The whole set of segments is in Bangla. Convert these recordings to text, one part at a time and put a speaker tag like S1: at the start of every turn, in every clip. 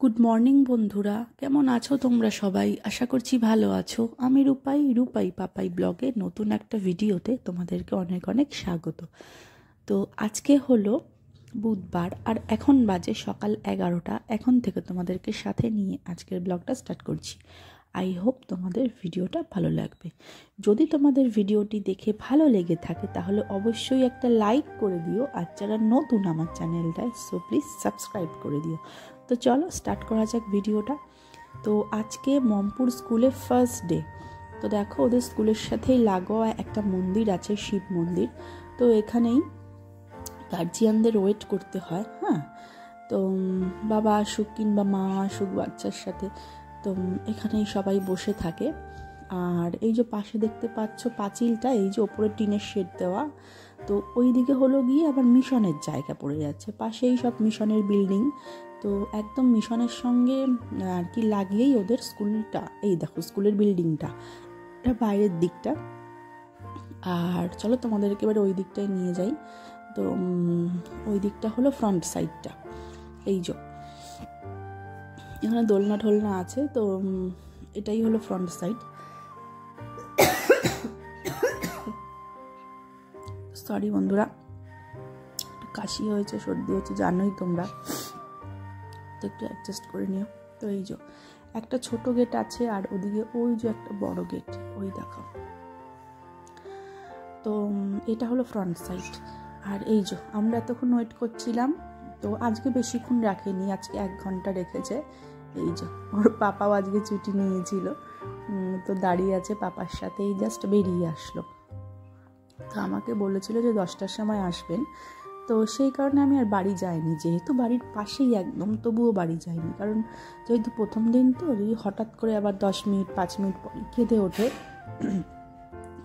S1: গুড মর্নিং বন্ধুরা, কেমন আছো তোমরা সবাই? আশা করছি ভালো আছো। আমি রূপাই পাপাই ব্লগে নতুন একটা ভিডিওতে তোমাদেরকে অনেক অনেক স্বাগত। তো আজকে হলো বুধবার আর এখন বাজে সকাল 11টা। এখন থেকে তোমাদেরকে সাথে নিয়ে আজকের ব্লগটা স্টার্ট করছি। আই হোপ তোমাদের ভিডিওটা ভালো লাগবে। যদি তোমাদের ভিডিওটি দেখে ভালো লেগে থাকে তাহলে অবশ্যই একটা লাইক করে দিও, আর যারা নতুন আমার চ্যানেলটায় সো প্লিজ সাবস্ক্রাইব করে দিও। তো চলো স্টার্ট করা যাক ভিডিওটা। তো আজকে মমপুর স্কুলে ফার্স্ট ডে। তো দেখো ওদের স্কুলের সাথেই লাগোয়া একটা মন্দির আছে, শিব মন্দির। তো এখানেই গার্জিয়ানদের ওয়েট করতে হয়। হ্যাঁ, তো বাবা আসুক কিংবা মা আসুক বাচ্চার সাথে, তো এখানেই সবাই বসে থাকে। আর এই যে পাশে দেখতে পাচ্ছ পাঁচিলটা, এই যে ওপরে টিনের শেড দেওয়া, তো ওই দিকে হলো গিয়ে আবার মিশনের জায়গা পড়ে যাচ্ছে, পাশেই সব মিশনের বিল্ডিং। তো একদম মিশনের সঙ্গে আর কি লাগিয়েই ওদের স্কুলটা। এই দেখো স্কুলের বিল্ডিংটা, এটা বাইরের দিকটা। আর চলো তোমাদেরকে এবার ওই দিকটায় নিয়ে যাই। তো ওই দিকটা হলো ফ্রন্ট সাইডটা। এই যে এখানে দোলনা ঠোলনা আছে, তো এটাই হলো ফ্রন্ট সাইড। সরি বন্ধুরা, একটু কাশি হয়েছে, সর্দি হয়েছে, জানোই তোমরা, তো একটু অ্যাডজাস্ট করে নিও। তো এই যে একটা ছোট গেট আছে, আর ওদিকে ওই যে একটা বড় গেট, ওই দেখো। তো এটা হলো ফ্রন্ট সাইড। আর এই যে আমরা এতক্ষণ ওয়েট করছিলাম, তো আজকে বেশিক্ষণ রাখেনি, আজকে 1 ঘন্টা রেখেছে। এই যে ওর পাপাও আজকে ছুটি নিয়েছিল, তো দাঁড়িয়ে আছে পাপার সাথেই, জাস্ট বেরিয়ে আসলো। তো আমাকে বলেছিল যে 10টার সময় আসবেন, তো সেই কারণে আমি আর বাড়ি যাইনি, যেহেতু বাড়ির পাশেই একদম, তবুও বাড়ি যাইনি। কারণ যেহেতু প্রথম দিন, তো যদি হঠাৎ করে আবার 10 মিনিট 5 মিনিট পরে কেঁদে ওঠে,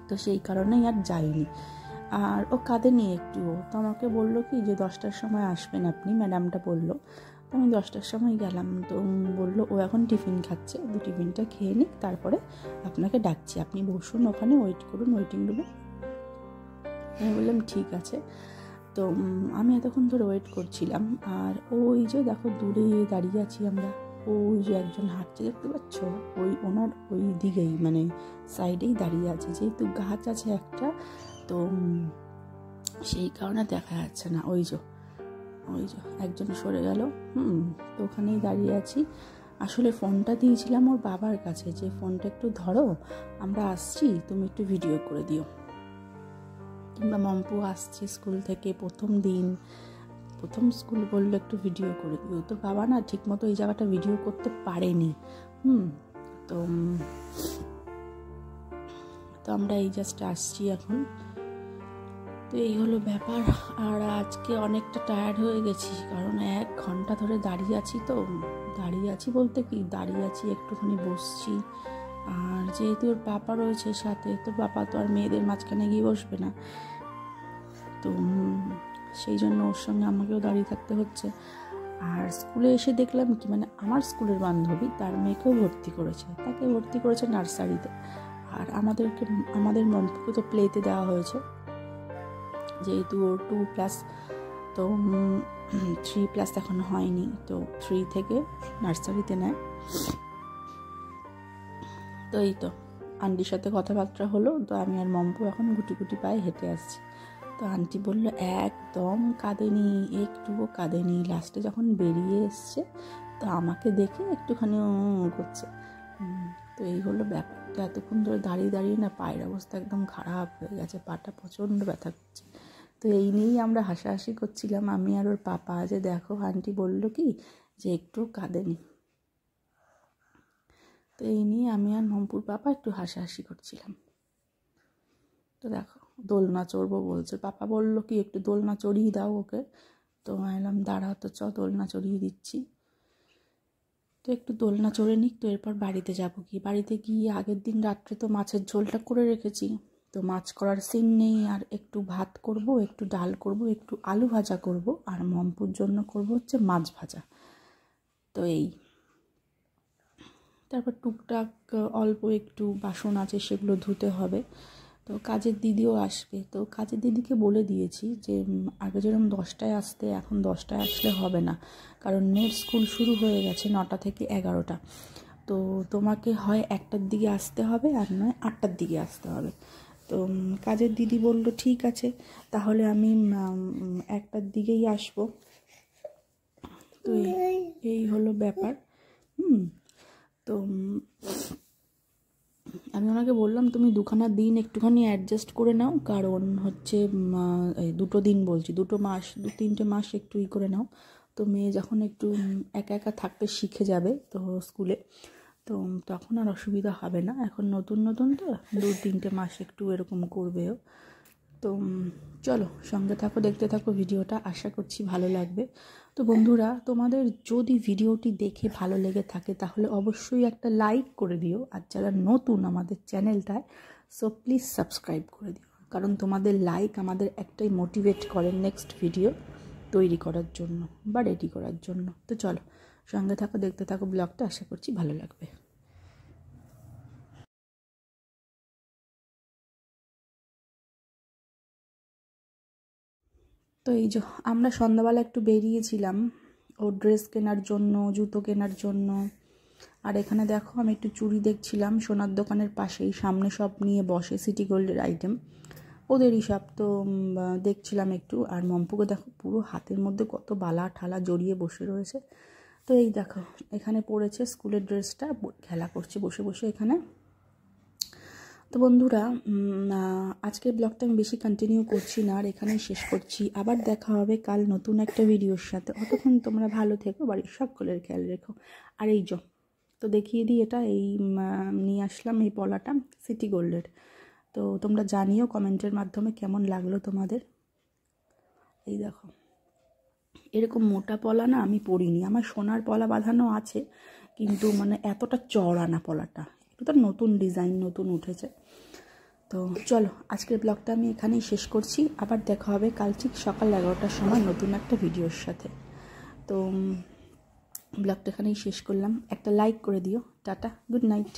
S1: তো সেই কারণেই আর যাইনি। আর ও কাঁদেনি একটুও, তো আমাকে বললো কি যে 10টার সময় আসবেন আপনি, ম্যাডামটা বললো। তো আমি 10টার সময় গেলাম। তো বললো ও এখন টিফিন খাচ্ছে, টিফিনটা খেয়ে নিক, তারপরে আপনাকে ডাকছি, আপনি বসুন ওখানে, ওয়েট করুন ওয়েটিং রুমে। আমি বললাম ঠিক আছে। তো আমি এতক্ষণ ধরে ওয়েট করছিলাম। আর ওই যে দেখো দূরে দাঁড়িয়ে আছি আমরা, ওই যে একজন হাঁটছে দেখতে পাচ্ছ, ওনার ওই দিকেই মানে সাইডেই দাঁড়িয়ে আছে, যেহেতু গাছ আছে একটা, তো সেই কারণে দেখা যাচ্ছে না। ওই যে একজন সরে গেল। তো ওখানেই দাঁড়িয়ে আছি। আসলে ফোনটা দিয়েছিলাম ওর বাবার কাছে, যে ফোনটা একটু ধরো, আমরা আসছি, তুমি একটু ভিডিও করে দিও। কিংবা মম্পু আসছে স্কুল থেকে, প্রথম স্কুল বললো একটু ভিডিও করে দিও। তো বাবা না ঠিক মতো এই জায়গাটা ভিডিও করতে পারেনি। তো আমরা এই জাস্ট আসছি এখন। তো এই হলো ব্যাপার। আর আজকে অনেকটা টায়ার্ড হয়ে গেছি, কারণ 1 ঘন্টা ধরে দাঁড়িয়ে আছি। তো দাঁড়িয়ে আছি বলতে কি, দাঁড়িয়ে আছি একটুখানি বসছি। আর যেহেতু ওর পাপা রয়েছে সাথে, তো পাপা তো আর মেয়েদের মাঝখানে গিয়ে বসবে না, তো সেই জন্য ওর সঙ্গে আমাকেও দাঁড়িয়ে থাকতে হচ্ছে। আর স্কুলে এসে দেখলাম কি, মানে আমার স্কুলের বান্ধবী তার মেয়েকেও তাকে ভর্তি করেছে নার্সারিতে। আর আমাদের মম্পুকে তো প্লেতে দেওয়া হয়েছে, যেহেতু ওর 2+, তো 3+ এখনো হয়নি, তো 3 থেকে নার্সারিতে নেয়। তো এই তো আন্টির সাথে কথাবার্তা হলো, তো আমি আর মম্পু এখন গুটি গুটি পায়ে হেঁটে আসছি। তো আন্টি বললো একদম কাঁদেনি, একটুও কাঁদেনি। লাস্টে যখন বেরিয়ে এসছে, তো আমাকে দেখে একটুখানি করছে। তো এই হলো ব্যাপার। তো এতক্ষণ ধরে দাঁড়িয়ে দাঁড়িয়ে না পায়ের অবস্থা একদম খারাপ হয়ে গেছে, পাটা প্রচণ্ড ব্যথা করছে। তো এই নিয়েই আমরা হাসাহাসি করছিলাম, আমি আর ওর পাপা, যে দেখো আন্টি বললো কি যে একটু কাঁদেনি। তো এই নিয়ে আমি আর মম্পুর পাপা একটু হাসাহাসি করছিলাম। তো দেখো দোলনা চড়বো বলছে, পাপা বললো কি একটু দোলনা চড়িয়ে দাও ওকে। তো এলাম দাঁড়া, তো দোলনা চড়িয়ে দিচ্ছি। তো একটু দোলনা চড়ে নিক, তো এরপর বাড়িতে যাব। বাড়িতে গিয়ে আগের দিন রাত্রে তো মাছের ঝোলটা করে রেখেছি, তো মাছ করার সিন নেই। আর একটু ভাত করব, একটু ডাল করব, একটু আলু ভাজা করব, আর মম্পুর জন্য করব হচ্ছে মাছ ভাজা। তো এই তারপর টুকটাক অল্প একটু বাসন আছে, সেগুলো ধুতে হবে। তো তো কাজের দিদিও আসবে, তো কাজের দিদিকে বলে দিয়েছি যে আগে যেরকম 10টায় আসতে, এখন 10টায় আসলে হবে না, কারণ মেয়ের স্কুল শুরু হয়ে গেছে 9টা থেকে 11টা। তো তোমাকে হয় 1টার দিকে আসতে হবে, আর নয় 8টার দিকে আসতে হবে। তো কাজের দিদি বলল ঠিক আছে, তাহলে আমি 1টার দিকেই আসবো। তো এই হলো ব্যাপার। তো আমি ওনাকে বললাম তুমি 2খানা দিন একটুখানি অ্যাডজাস্ট করে নাও, কারণ হচ্ছে 2টো দিন বলছি, 2 মাস 2-3টে মাস একটু করে নাও। তো মেয়ে যখন একটু একা একা থাকতে শিখে যাবে তো স্কুলে, তো তখন আর অসুবিধা হবে না। এখন নতুন নতুন তো 2-3টে মাস একটু এরকম করবেও। তো চলো সঙ্গে থাকো, দেখতে থাকো ভিডিওটা, আশা করছি ভালো লাগবে। তো বন্ধুরা, তোমাদের যদি ভিডিওটি দেখে ভালো লেগে থাকে তাহলে অবশ্যই একটা লাইক করে দিও, আর যারা নতুন আমাদের চ্যানেলটায়, সো প্লিজ সাবস্ক্রাইব করে দিও, কারণ তোমাদের লাইক আমাদের একটাই মোটিভেট করে নেক্সট ভিডিও তৈরি করার জন্য বা রেডি করার জন্য। তো চলো সঙ্গে থাকো, দেখতে থাকো ব্লগটা, আশা করছি ভালো লাগবে। তো এই যে আমরা সন্ধ্যাবেলা একটু বেরিয়েছিলাম ওর ড্রেস কেনার জন্য, জুতো কেনার জন্য। আর এখানে দেখো আমি একটু চুড়ি দেখছিলাম, সোনার দোকানের পাশেই, সামনে সব নিয়ে বসে সিটি গোল্ডের আইটেম, ওদেরই সব। তো দেখছিলাম একটু। আর মম্পুকে দেখো পুরো হাতের মধ্যে কত বালা ঠালা জড়িয়ে বসে রয়েছে। তো এই দেখো এখানে পড়েছে স্কুলের ড্রেসটা, খেলা করছে বসে বসে এখানে। তো বন্ধুরা, আজকের ব্লগটা আমি বেশি কন্টিনিউ করছি না, আর এখানেই শেষ করছি। আবার দেখা হবে কাল নতুন একটা ভিডিওর সাথে। অতক্ষণ তোমরা ভালো থেকো, বাড়ির সকলের খেয়াল রেখো। আর এই তো দেখিয়ে দিই, এটা এই নিয়ে আসলাম এই পলাটা সিটি গোল্ডের। তো তোমরা জানিও কমেন্টের মাধ্যমে কেমন লাগলো তোমাদের। এই দেখো এরকম মোটা পলা না আমি পরিনি, আমার সোনার পলা বাঁধানো আছে, কিন্তু মানে এতটা চওড়া না পলাটা, এটা নতুন ডিজাইন, নতুন উঠেছে। তো চলো আজকের ব্লগটা আমি এখানেই শেষ করছি। আবার দেখা হবে কাল ঠিক সকাল 11টার সময় নতুন একটা ভিডিওর সাথে। তো ব্লগটা এখানেই শেষ করলাম, একটা লাইক করে দিও। Tata, good night.